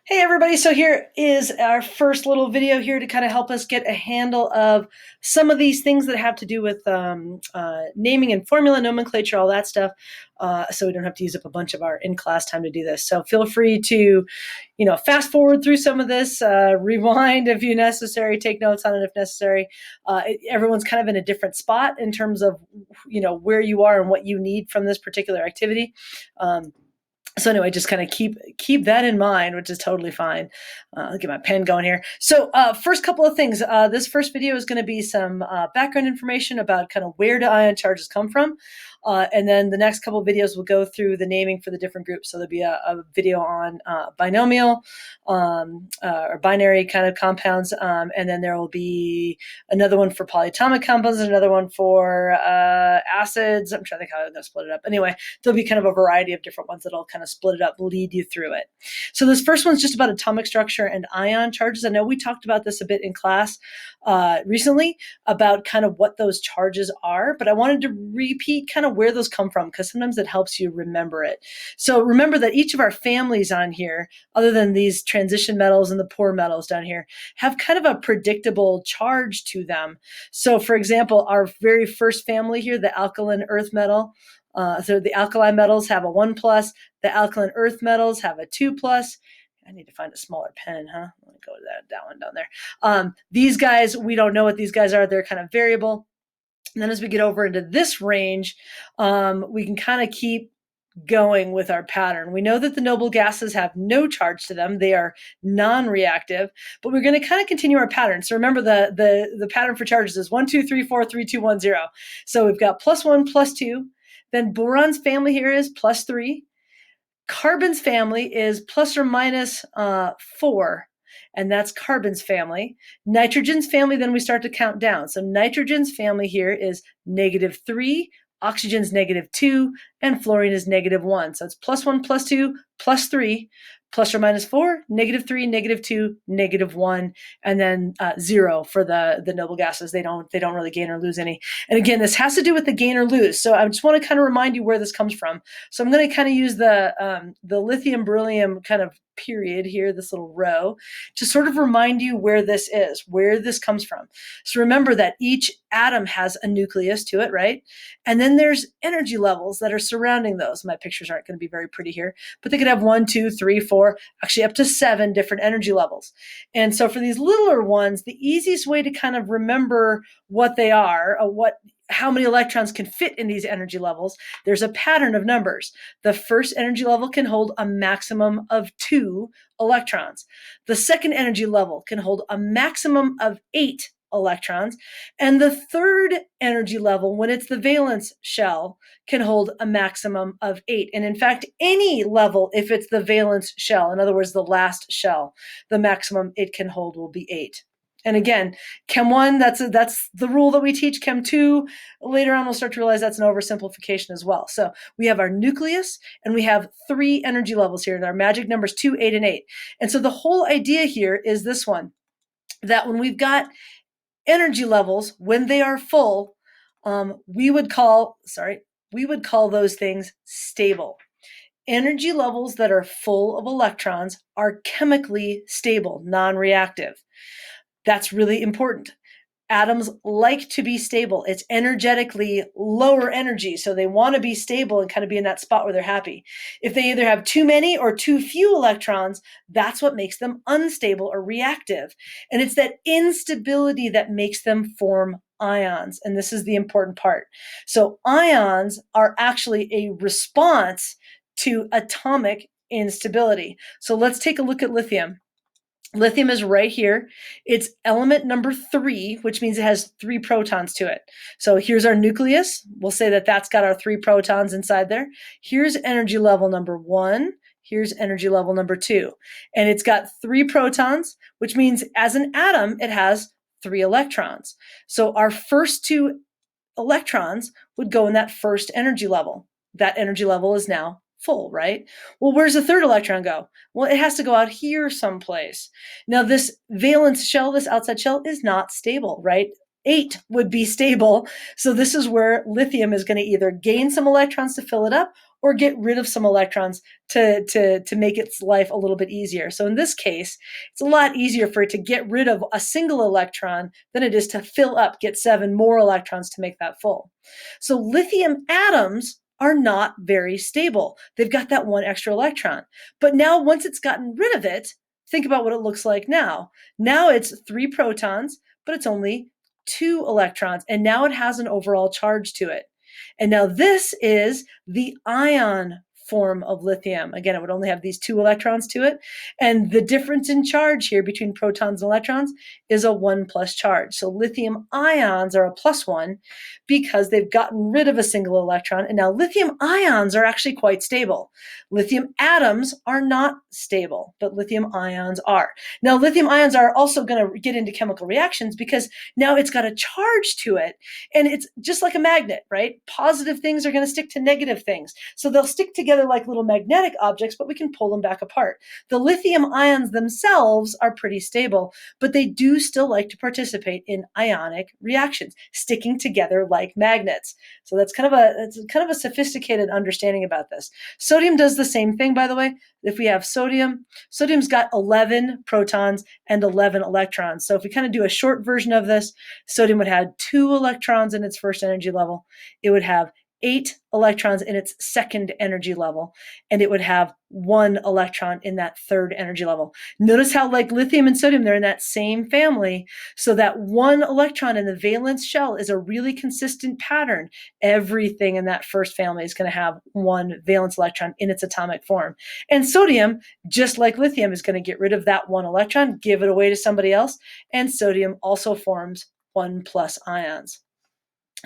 Hey everybody, so here is our first little video here to kind of help us get a handle of some of these things that have to do with naming and formula nomenclature, all that stuff, so we don't have to use up a bunch of our in-class time to do this. So feel free to, fast forward through some of this, rewind if you necessary, take notes on it if necessary. Everyone's kind of in a different spot in terms of, where you are and what you need from this particular activity. So anyway, just kind of keep that in mind, which is totally fine. I'll get my pen going here. So first couple of things. This first video is going to be some background information about kind of where do ion charges come from. And then the next couple of videos will go through the naming for the different groups. So there'll be a video on binomial or binary kind of compounds. And then there will be another one for polyatomic compounds and another one for acids. I'm trying to think how I'm going to split it up. Anyway, there'll be kind of a variety of different ones that'll kind of split it up, lead you through it. So this first one's just about atomic structure and ion charges. I know we talked about this a bit in class recently about kind of what those charges are, but I wanted to repeat kind of where those come from because sometimes it helps you remember it. So remember that each of our families on here, other than these transition metals and the poor metals down here, have kind of a predictable charge to them. So for example, our very first family here, the alkaline earth metal, so the alkali metals have a 1+, the alkaline earth metals have a 2+. I need to find a smaller pen, huh? Let me go to that one down there. These guys, we don't know what these guys are. They're kind of variable. And then as we get over into this range, we can kind of keep going with our pattern. We know that the noble gases have no charge to them. They are non-reactive, but we're going to kind of continue our pattern. So remember the pattern for charges is 1, 2, 3, 4, 3, 2, 1, 0. So we've got +1, +2. Then boron's family here is +3. Carbon's family is ±4. And that's carbon's family. Nitrogen's family, then we start to count down. So nitrogen's family here is -3, oxygen's -2, and fluorine is -1. So it's +1, +2, +3, ±4, -3, -2, -1, and then 0 for the noble gases. They don't really gain or lose any. And again, this has to do with the gain or lose. So I just want to kind of remind you where this comes from. So I'm going to kind of use the lithium beryllium kind of period here, this little row, to sort of remind you where this is, where this comes from. So remember that each atom has a nucleus to it, right? And then there's energy levels that are surrounding those. My pictures aren't going to be very pretty here, but they could have 1, 2, 3, 4, actually up to 7 different energy levels. And so for these littler ones, the easiest way to kind of remember what they are, how many electrons can fit in these energy levels, there's a pattern of numbers. The first energy level can hold a maximum of 2 electrons. The second energy level can hold a maximum of 8 electrons. And the third energy level, when it's the valence shell, can hold a maximum of 8. And in fact, any level, if it's the valence shell, in other words, the last shell, the maximum it can hold will be 8. And again, Chem 1, that's the rule that we teach. Chem 2, later on we'll start to realize that's an oversimplification as well. So we have our nucleus and we have 3 energy levels here, and our magic numbers 2, 8, and 8. And so the whole idea here is this one, that when we've got energy levels, when they are full, we would call those things stable. Energy levels that are full of electrons are chemically stable, non-reactive. That's really important. Atoms like to be stable. It's energetically lower energy, so they want to be stable and kind of be in that spot where they're happy. If they either have too many or too few electrons, that's what makes them unstable or reactive. And it's that instability that makes them form ions. And this is the important part. So ions are actually a response to atomic instability. So let's take a look at lithium. Lithium is right here. It's element number 3, which means it has 3 protons to it. So here's our nucleus. We'll say that that's got our 3 protons inside there. Here's energy level number 1. Here's energy level number 2. And it's got 3 protons, which means as an atom, it has 3 electrons. So our first 2 electrons would go in that first energy level. That energy level is now full, right? Well, where's the third electron go? Well, it has to go out here someplace. Now, this valence shell, this outside shell, is not stable, right? 8 would be stable. So this is where lithium is going to either gain some electrons to fill it up, or get rid of some electrons to make its life a little bit easier. So in this case, it's a lot easier for it to get rid of a single electron than it is to fill up, get 7 more electrons to make that full. So lithium atoms are not very stable. They've got that one extra electron. But now once it's gotten rid of it, think about what it looks like now. Now it's 3 protons, but it's only 2 electrons, and now it has an overall charge to it. And now this is the ion form of lithium. Again, it would only have these 2 electrons to it. And the difference in charge here between protons and electrons is a 1 plus charge. So lithium ions are a +1 because they've gotten rid of a single electron. And now lithium ions are actually quite stable. Lithium atoms are not stable, but lithium ions are. Now, lithium ions are also going to get into chemical reactions because now it's got a charge to it. And it's just like a magnet, right? Positive things are going to stick to negative things. So they'll stick together like little magnetic objects, but we can pull them back apart. The lithium ions themselves are pretty stable, but they do still like to participate in ionic reactions, sticking together like magnets. So that's kind of a sophisticated understanding about this. Sodium does the same thing, by the way. If we have sodium's got 11 protons and 11 electrons. So if we kind of do a short version of this, sodium would have 2 electrons in its first energy level. It would have 8 electrons in its second energy level, and it would have 1 electron in that third energy level. Notice how, like lithium and sodium, they're in that same family. So that 1 electron in the valence shell is a really consistent pattern. Everything in that first family is going to have 1 valence electron in its atomic form. And sodium, just like lithium, is going to get rid of that 1 electron, give it away to somebody else, and sodium also forms 1 plus ions.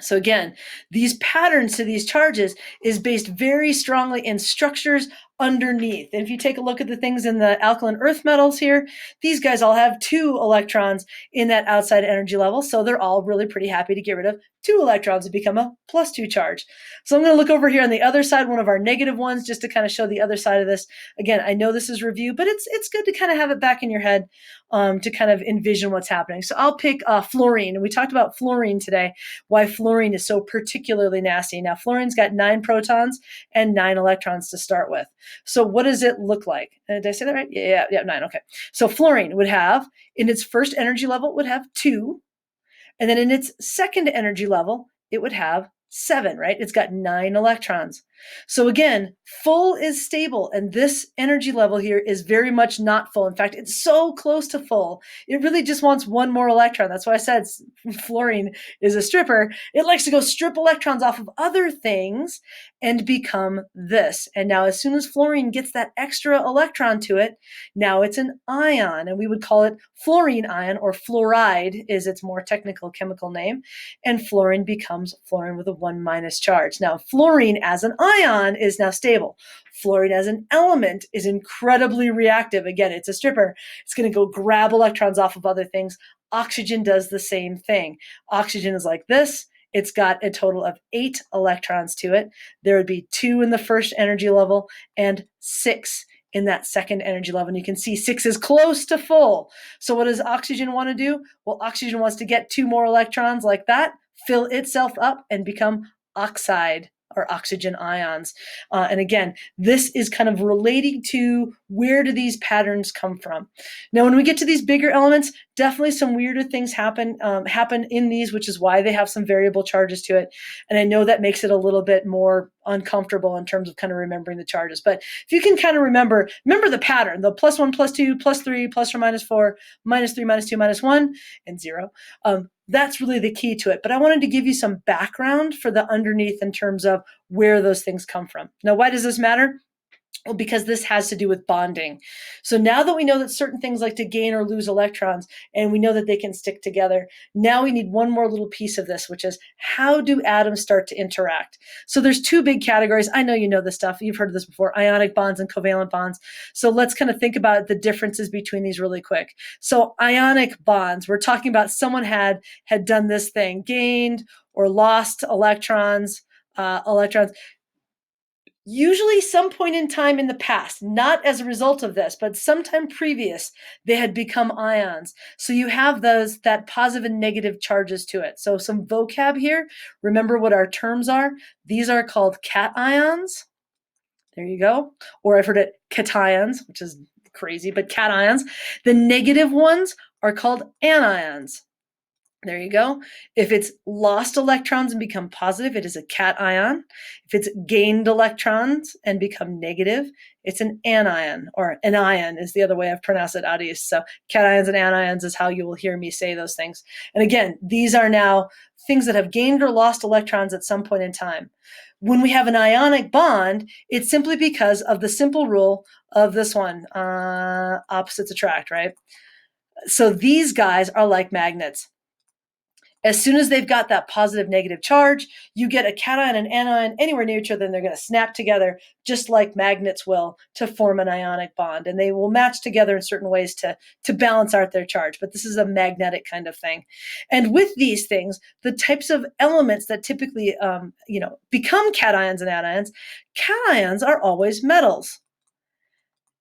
So again, these patterns to these charges is based very strongly in structures underneath. And if you take a look at the things in the alkaline earth metals here, these guys all have 2 electrons in that outside energy level. So they're all really pretty happy to get rid of 2 electrons and become a +2 charge. So I'm going to look over here on the other side, one of our negative ones, just to kind of show the other side of this. Again, I know this is review, but it's good to kind of have it back in your head to kind of envision what's happening. So I'll pick fluorine. And we talked about fluorine today, why fluorine is so particularly nasty. Now, fluorine's got 9 protons and 9 electrons to start with. So what does it look like? Did I say that right? Yeah, 9. Okay. So fluorine would have, in its first energy level, would have 2. And then in its second energy level, it would have 7, right? It's got 9 electrons. So again, full is stable, and this energy level here is very much not full. In fact, it's so close to full. It really just wants 1 more electron. That's why I said fluorine is a stripper. It likes to go strip electrons off of other things and become this. And now as soon as fluorine gets that extra electron to it, now it's an ion, and we would call it fluorine ion, or fluoride is its more technical chemical name. And fluorine becomes fluorine with a 1 minus charge. Now, fluorine as an ion is now stable. Fluorine as an element is incredibly reactive. Again, it's a stripper. It's going to go grab electrons off of other things. Oxygen does the same thing. Oxygen is like this. It's got a total of 8 electrons to it. There would be 2 in the first energy level and 6 in that second energy level. And you can see 6 is close to full. So what does oxygen want to do? Well, oxygen wants to get 2 more electrons like that, fill itself up, and become oxide, or oxygen ions. And again, this is kind of relating to where do these patterns come from. Now, when we get to these bigger elements, definitely some weirder things happen in these, which is why they have some variable charges to it. And I know that makes it a little bit more uncomfortable in terms of kind of remembering the charges. But if you can kind of remember the pattern, the +1, +2, +3, ±4, -3, -2, -1, and 0. That's really the key to it. But I wanted to give you some background for the underneath in terms of where those things come from. Now, why does this matter? Well, because this has to do with bonding. So now that we know that certain things like to gain or lose electrons, and we know that they can stick together, now we need one more little piece of this, which is how do atoms start to interact? So there's 2 big categories. I know you know this stuff. You've heard of this before, ionic bonds and covalent bonds. So let's kind of think about the differences between these really quick. So ionic bonds, we're talking about someone had done this thing, gained or lost electrons, usually some point in time in the past, not as a result of this, but sometime previous, they had become ions. So you have that positive and negative charges to it. So some vocab here, remember what our terms are. These are called cations, There you go. Or I've heard it cations, which is crazy, but cations. The negative ones are called anions. There you go. If it's lost electrons and become positive, it is a cation. If it's gained electrons and become negative, it's an anion, or anion is the other way I've pronounced it out east. So cations and anions is how you will hear me say those things. And again, these are now things that have gained or lost electrons at some point in time. When we have an ionic bond, it's simply because of the simple rule of this one, opposites attract, right? So these guys are like magnets. As soon as they've got that positive negative charge, you get a cation and anion anywhere near each other, and they're going to snap together just like magnets will to form an ionic bond. And they will match together in certain ways to balance out their charge. But this is a magnetic kind of thing. And with these things, the types of elements that typically become cations and anions, cations are always metals.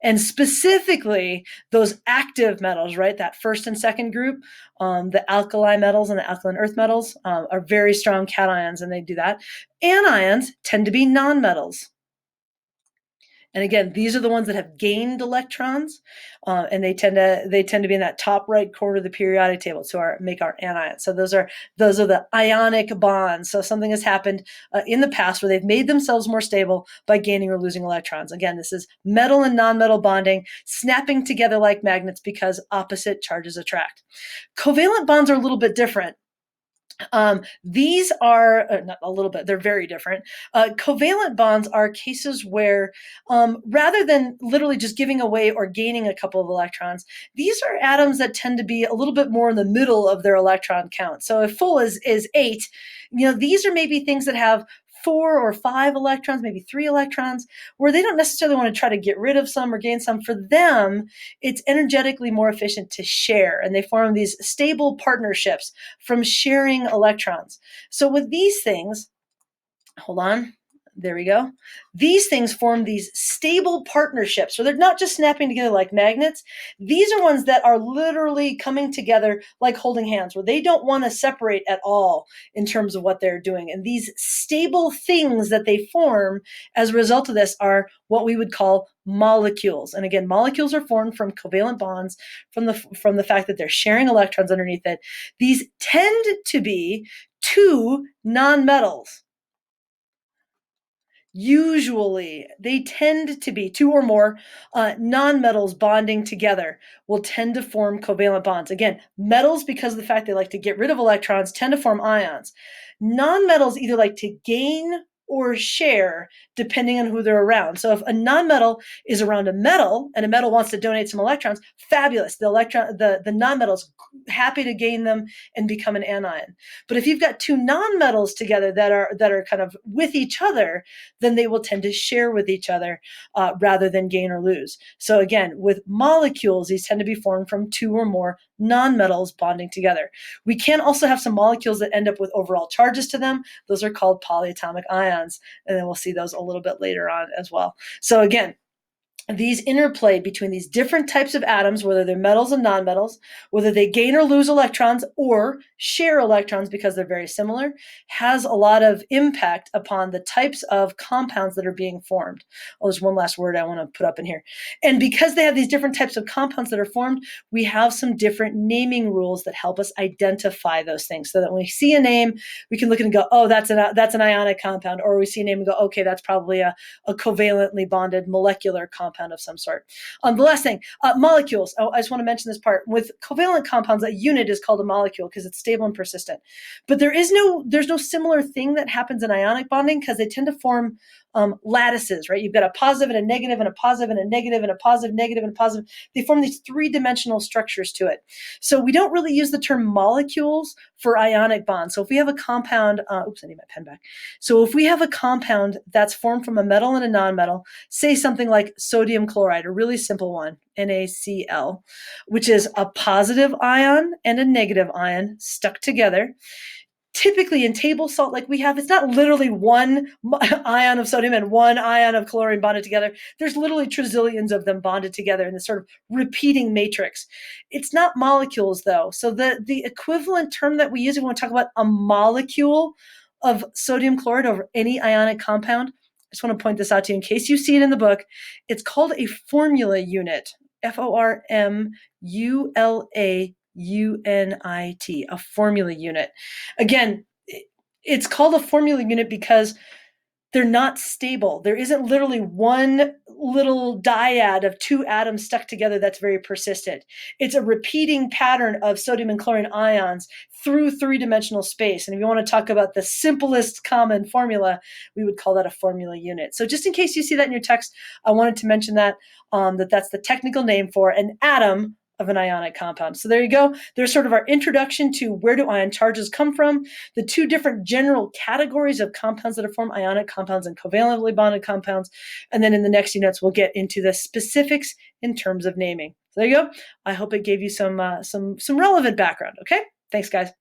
And specifically, those active metals, right? That first and second group, the alkali metals and the alkaline earth metals are very strong cations, and they do that. Anions tend to be nonmetals. And again, these are the ones that have gained electrons, and they tend to be in that top right corner of the periodic table to make our anions. So those are the ionic bonds. So something has happened in the past where they've made themselves more stable by gaining or losing electrons. Again, this is metal and nonmetal bonding, snapping together like magnets because opposite charges attract. Covalent bonds are a little bit different. These are not a little bit, they're very different. Covalent bonds are cases where rather than literally just giving away or gaining a couple of electrons, these are atoms that tend to be a little bit more in the middle of their electron count. So if full is 8, these are maybe things that have 4 or 5 electrons, maybe 3 electrons, where they don't necessarily want to try to get rid of some or gain some. For them, it's energetically more efficient to share, and they form these stable partnerships from sharing electrons. So with these things, hold on. There we go. These things form these stable partnerships. So they're not just snapping together like magnets. These are ones that are literally coming together like holding hands, where they don't want to separate at all in terms of what they're doing. And these stable things that they form as a result of this are what we would call molecules. And again, molecules are formed from covalent bonds, from the fact that they're sharing electrons underneath it. These tend to be 2 nonmetals. Usually, they tend to be 2 or more nonmetals bonding together will tend to form covalent bonds. Again, metals, because of the fact they like to get rid of electrons, tend to form ions. Nonmetals either like to gain or share depending on who they're around. So if a nonmetal is around a metal and a metal wants to donate some electrons, fabulous. The nonmetal's happy to gain them and become an anion. But if you've got 2 nonmetals together that are kind of with each other, then they will tend to share with each other rather than gain or lose. So again, with molecules, these tend to be formed from 2 or more nonmetals bonding together. We can also have some molecules that end up with overall charges to them. Those are called polyatomic ions, and then we'll see those a little bit later on as well. So again, these interplay between these different types of atoms, whether they're metals and nonmetals, whether they gain or lose electrons or share electrons because they're very similar, has a lot of impact upon the types of compounds that are being formed. Oh, there's one last word I want to put up in here. And because they have these different types of compounds that are formed, we have some different naming rules that help us identify those things, so that when we see a name, we can look at it and go, oh, that's an ionic compound, or we see a name and go, okay, that's probably a covalently bonded molecular compound of some sort. The last thing, molecules. Oh, I just want to mention this part. With covalent compounds, a unit is called a molecule because it's stable and persistent. But there's no similar thing that happens in ionic bonding, because they tend to form lattices, right? You've got a positive and a negative and a positive and a negative and a positive, negative and a positive. They form these 3-dimensional structures to it. So we don't really use the term molecules for ionic bonds. So if we have a compound, oops, I need my pen back. So if we have a compound that's formed from a metal and a nonmetal, say something like sodium chloride, a really simple one, NaCl, which is a positive ion and a negative ion stuck together. Typically in table salt like we have, it's not literally one ion of sodium and one ion of chlorine bonded together. There's literally trillions of them bonded together in this sort of repeating matrix. It's not molecules though. So the equivalent term that we use when we talk about a molecule of sodium chloride over any ionic compound just want to point this out to you in case you see it in the book. It's called a formula unit, formulaunit, a formula unit. Again, it's called a formula unit because they're not stable. There isn't literally one little dyad of two atoms stuck together that's very persistent. It's a repeating pattern of sodium and chlorine ions through three-dimensional space. And if you want to talk about the simplest common formula, we would call that a formula unit. So just in case you see that in your text, I wanted to mention that, that's the technical name for an atom of an ionic compound. So there you go. There's sort of our introduction to where do ion charges come from, the two different general categories of compounds that form ionic compounds and covalently bonded compounds. And then in the next units, we'll get into the specifics in terms of naming. So there you go. I hope it gave you some relevant background. Okay. Thanks, guys.